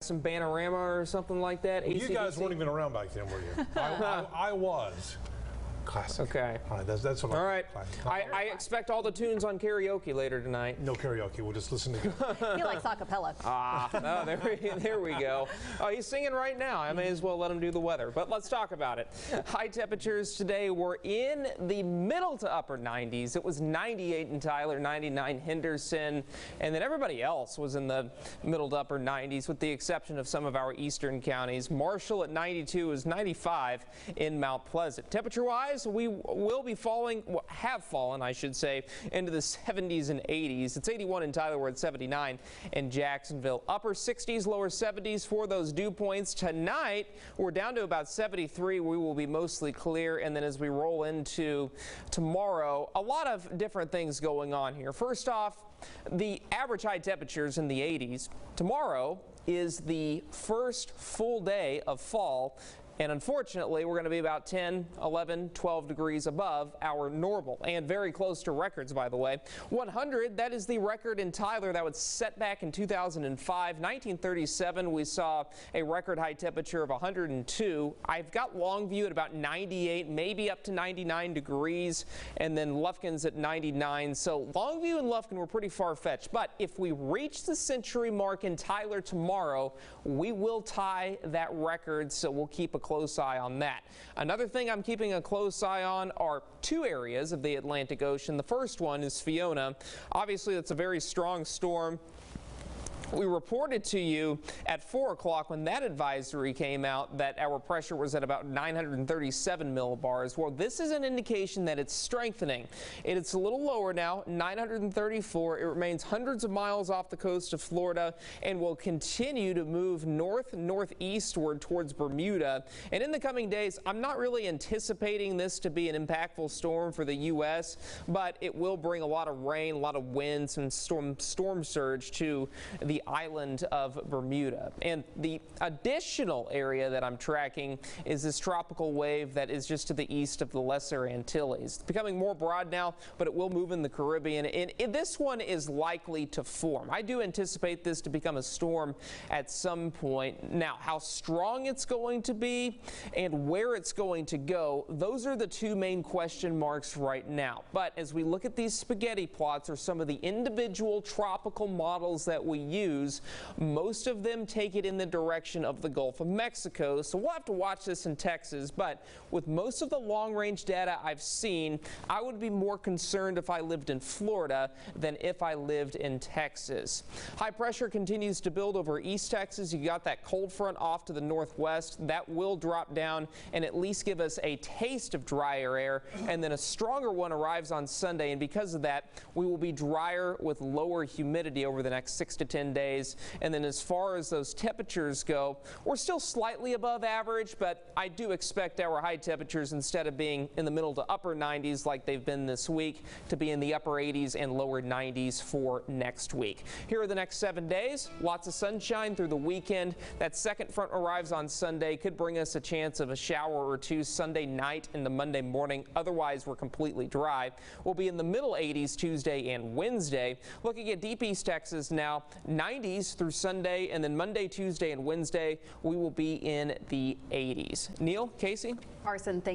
Some Bannerama or something like that? Well, you guys weren't even around back then, were you? I was. Classic. Okay. All right, that's what all right. I expect all the tunes on karaoke later tonight. No karaoke. We'll just listen to He likes a cappella. Oh, there we go. Oh, he's singing right now. I may as well let him do the weather. But let's talk about it. High temperatures today were in the middle to upper 90s. It was 98 in Tyler, 99 Henderson, and then everybody else was in the middle to upper 90s with the exception of some of our eastern counties. Marshall at 92 is 95 in Mount Pleasant. Temperature-wise, we will be have fallen, I should say, into the 70s and 80s. It's 81 in Tyler, we're at 79 in Jacksonville. Upper 60s, lower 70s for those dew points. Tonight, we're down to about 73. We will be mostly clear, and then as we roll into tomorrow, a lot of different things going on here. First off, the average high temperatures in the 80s. Tomorrow is the first full day of fall. And unfortunately, we're going to be about 10, 11, 12 degrees above our normal and very close to records, by the way. 100, that is the record in Tyler that was set back in 2005. 1937, we saw a record high temperature of 102. I've got Longview at about 98, maybe up to 99 degrees, and then Lufkin's at 99. So Longview and Lufkin were pretty far-fetched. But if we reach the century mark in Tyler tomorrow, we will tie that record, so we'll keep a close eye on that. Another thing I'm keeping a close eye on are two areas of the Atlantic Ocean. The first one is Fiona. Obviously, that's a very strong storm. We reported to you at 4 o'clock when that advisory came out that our pressure was at about 937 millibars. Well, this is an indication that it's strengthening. It's a little lower now, 934. It remains hundreds of miles off the coast of Florida and will continue to move northeastward towards Bermuda. And in the coming days, I'm not really anticipating this to be an impactful storm for the U.S., but it will bring a lot of rain, a lot of wind, some storm surge to the island of Bermuda. And the additional area that I'm tracking is this tropical wave that is just to the east of the Lesser Antilles. It's becoming more broad now, but it will move in the Caribbean, and this one is likely to form. I do anticipate this to become a storm at some point. Now, how strong it's going to be and where it's going to go, those are the two main question marks right now. But as we look at these spaghetti plots or some of the individual tropical models that we use, most of them take it in the direction of the Gulf of Mexico. So we'll have to watch this in Texas. But with most of the long-range data I've seen, I would be more concerned if I lived in Florida than if I lived in Texas. High pressure continues to build over East Texas. You got that cold front off to the northwest. That will drop down and at least give us a taste of drier air. And then a stronger one arrives on Sunday. And because of that, we will be drier with lower humidity over the next 6 to 10 days. And then as far as those temperatures go, we're still slightly above average, but I do expect our high temperatures, instead of being in the middle to upper 90s like they've been this week, to be in the upper 80s and lower 90s for next week. Here are the next 7 days. Lots of sunshine through the weekend. That second front arrives on Sunday, could bring us a chance of a shower or two Sunday night into Monday morning. Otherwise, we're completely dry. We'll be in the middle 80s Tuesday and Wednesday. Looking at deep East Texas now, 90s through Sunday, and then Monday, Tuesday, and Wednesday, we will be in the 80s. Neil, Casey? Carson, thank you.